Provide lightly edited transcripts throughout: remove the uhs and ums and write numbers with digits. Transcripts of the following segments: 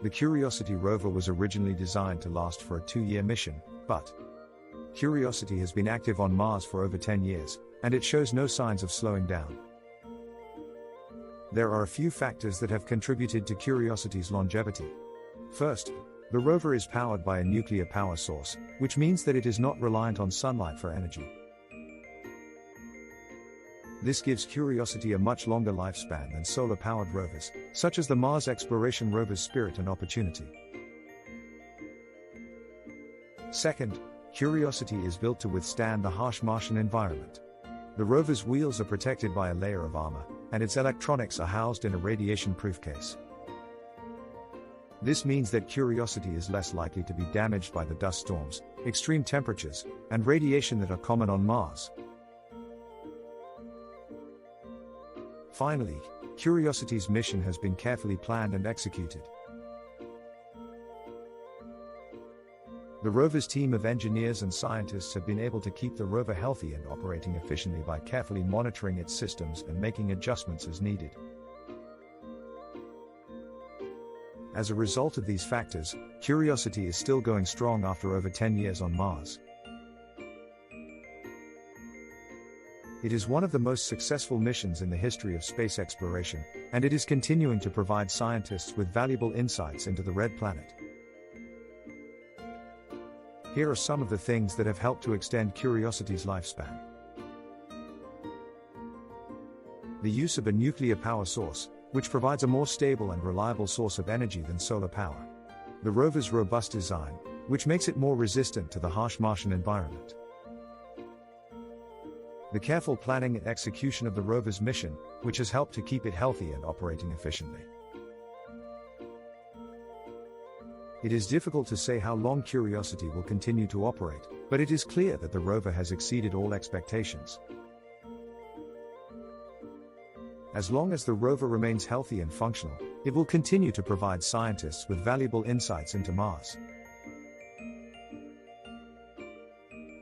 The Curiosity rover was originally designed to last for a 2-year mission, but Curiosity has been active on Mars for over 10 years, and it shows no signs of slowing down. There are a few factors that have contributed to Curiosity's longevity. First, the rover is powered by a nuclear power source, which means that it is not reliant on sunlight for energy. This gives Curiosity a much longer lifespan than solar-powered rovers, such as the Mars exploration rovers Spirit and Opportunity. Second, Curiosity is built to withstand the harsh Martian environment. The rover's wheels are protected by a layer of armor, and its electronics are housed in a radiation-proof case. This means that Curiosity is less likely to be damaged by the dust storms, extreme temperatures, and radiation that are common on Mars. Finally, Curiosity's mission has been carefully planned and executed. The rover's team of engineers and scientists have been able to keep the rover healthy and operating efficiently by carefully monitoring its systems and making adjustments as needed. As a result of these factors, Curiosity is still going strong after over 10 years on Mars. It is one of the most successful missions in the history of space exploration, and it is continuing to provide scientists with valuable insights into the Red Planet. Here are some of the things that have helped to extend Curiosity's lifespan. The use of a nuclear power source, which provides a more stable and reliable source of energy than solar power. The rover's robust design, which makes it more resistant to the harsh Martian environment. The careful planning and execution of the rover's mission, which has helped to keep it healthy and operating efficiently. It is difficult to say how long Curiosity will continue to operate, but it is clear that the rover has exceeded all expectations. As long as the rover remains healthy and functional, it will continue to provide scientists with valuable insights into Mars.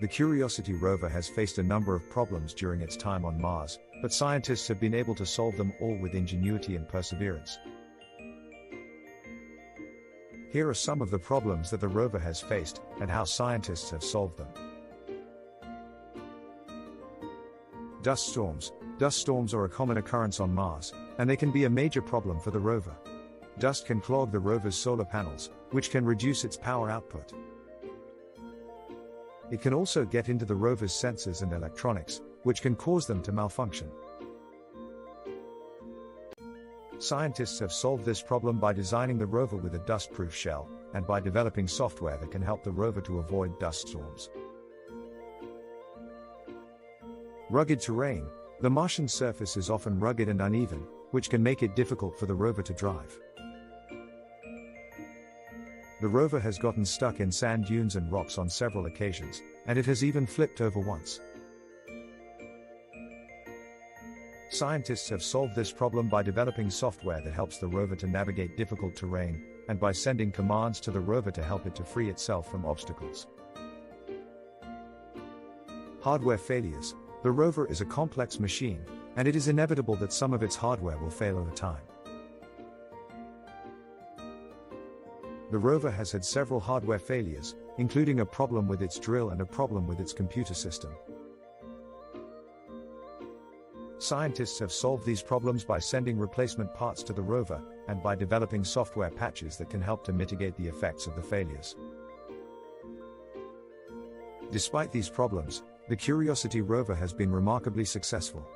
The Curiosity rover has faced a number of problems during its time on Mars, but scientists have been able to solve them all with ingenuity and perseverance. Here are some of the problems that the rover has faced, and how scientists have solved them. Dust storms. Dust storms are a common occurrence on Mars, and they can be a major problem for the rover. Dust can clog the rover's solar panels, which can reduce its power output. It can also get into the rover's sensors and electronics, which can cause them to malfunction. Scientists have solved this problem by designing the rover with a dust-proof shell, and by developing software that can help the rover to avoid dust storms. Rugged terrain. The Martian surface is often rugged and uneven, which can make it difficult for the rover to drive. The rover has gotten stuck in sand dunes and rocks on several occasions, and it has even flipped over once. Scientists have solved this problem by developing software that helps the rover to navigate difficult terrain, and by sending commands to the rover to help it to free itself from obstacles. Hardware failures. The rover is a complex machine, and it is inevitable that some of its hardware will fail over time. The rover has had several hardware failures, including a problem with its drill and a problem with its computer system. Scientists have solved these problems by sending replacement parts to the rover, and by developing software patches that can help to mitigate the effects of the failures. Despite these problems, the Curiosity rover has been remarkably successful.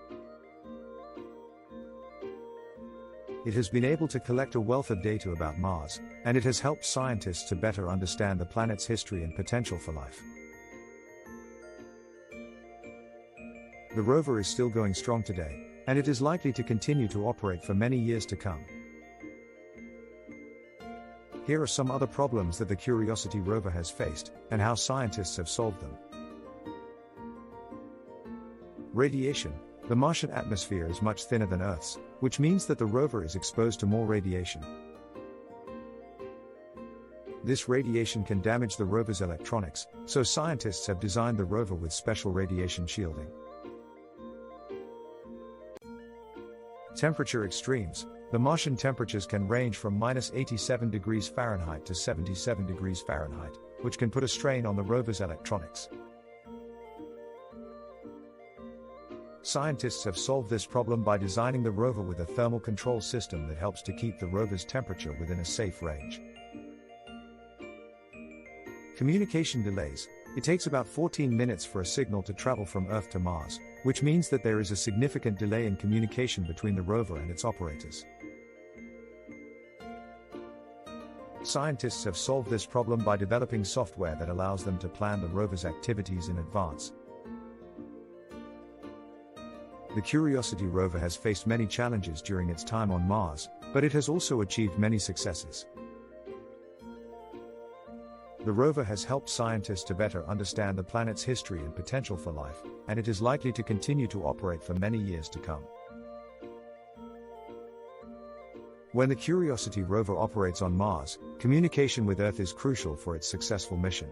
It has been able to collect a wealth of data about Mars, and it has helped scientists to better understand the planet's history and potential for life. The rover is still going strong today, and it is likely to continue to operate for many years to come. Here are some other problems that the Curiosity rover has faced, and how scientists have solved them. Radiation. The Martian atmosphere is much thinner than Earth's, which means that the rover is exposed to more radiation. This radiation can damage the rover's electronics, so scientists have designed the rover with special radiation shielding. Temperature extremes. The Martian temperatures can range from -87 degrees Fahrenheit to 77 degrees Fahrenheit, which can put a strain on the rover's electronics. Scientists have solved this problem by designing the rover with a thermal control system that helps to keep the rover's temperature within a safe range. Communication delays. It takes about 14 minutes for a signal to travel from Earth to Mars, which means that there is a significant delay in communication between the rover and its operators. Scientists have solved this problem by developing software that allows them to plan the rover's activities in advance. The Curiosity rover has faced many challenges during its time on Mars, but it has also achieved many successes. The rover has helped scientists to better understand the planet's history and potential for life, and it is likely to continue to operate for many years to come. When the Curiosity rover operates on Mars, communication with Earth is crucial for its successful mission.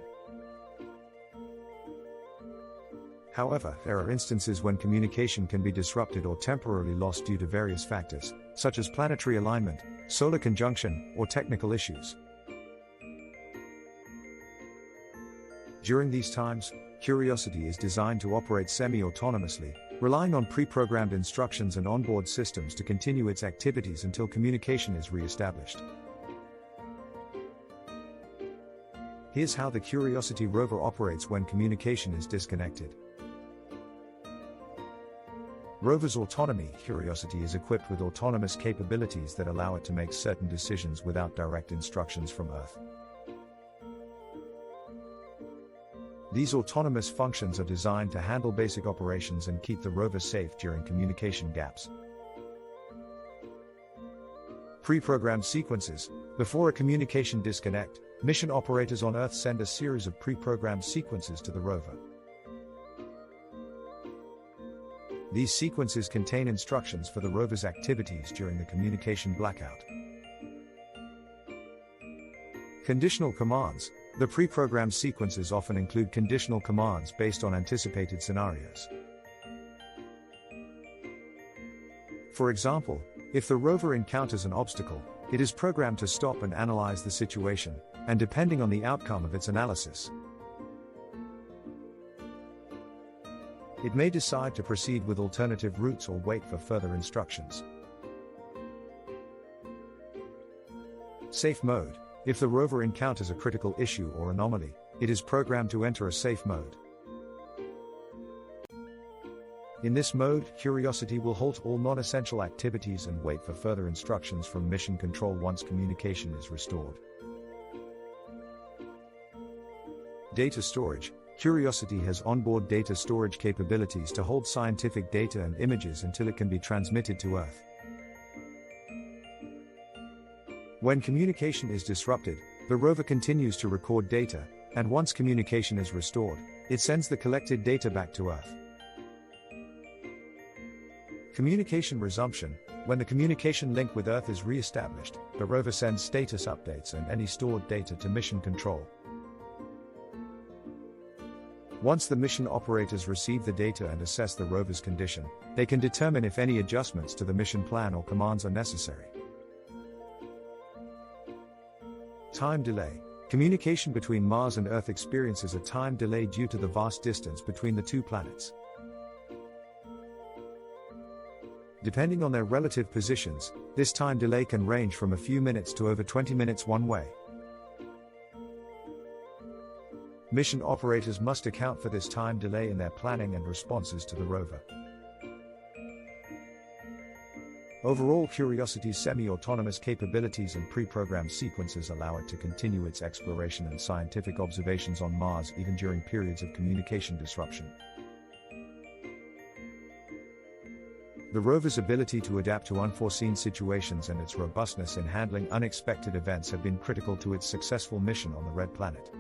However, there are instances when communication can be disrupted or temporarily lost due to various factors, such as planetary alignment, solar conjunction, or technical issues. During these times, Curiosity is designed to operate semi-autonomously, relying on pre-programmed instructions and onboard systems to continue its activities until communication is re-established. Here's how the Curiosity rover operates when communication is disconnected. Rover's autonomy. Curiosity is equipped with autonomous capabilities that allow it to make certain decisions without direct instructions from Earth. These autonomous functions are designed to handle basic operations and keep the rover safe during communication gaps. Pre-programmed sequences. Before a communication disconnect, mission operators on Earth send a series of pre-programmed sequences to the rover. These sequences contain instructions for the rover's activities during the communication blackout. Conditional commands. The pre-programmed sequences often include conditional commands based on anticipated scenarios. For example, if the rover encounters an obstacle, it is programmed to stop and analyze the situation, and depending on the outcome of its analysis, it may decide to proceed with alternative routes or wait for further instructions. Safe mode. If the rover encounters a critical issue or anomaly, it is programmed to enter a safe mode. In this mode, Curiosity will halt all non-essential activities and wait for further instructions from mission control once communication is restored. Data storage. Curiosity has onboard data storage capabilities to hold scientific data and images until it can be transmitted to Earth. When communication is disrupted, the rover continues to record data, and once communication is restored, it sends the collected data back to Earth. Communication resumption. When the communication link with Earth is re-established, the rover sends status updates and any stored data to mission control. Once the mission operators receive the data and assess the rover's condition, they can determine if any adjustments to the mission plan or commands are necessary. Time delay. Communication between Mars and Earth experiences a time delay due to the vast distance between the two planets. Depending on their relative positions, this time delay can range from a few minutes to over 20 minutes one way. Mission operators must account for this time delay in their planning and responses to the rover. Overall, Curiosity's semi-autonomous capabilities and pre-programmed sequences allow it to continue its exploration and scientific observations on Mars even during periods of communication disruption. The rover's ability to adapt to unforeseen situations and its robustness in handling unexpected events have been critical to its successful mission on the Red Planet.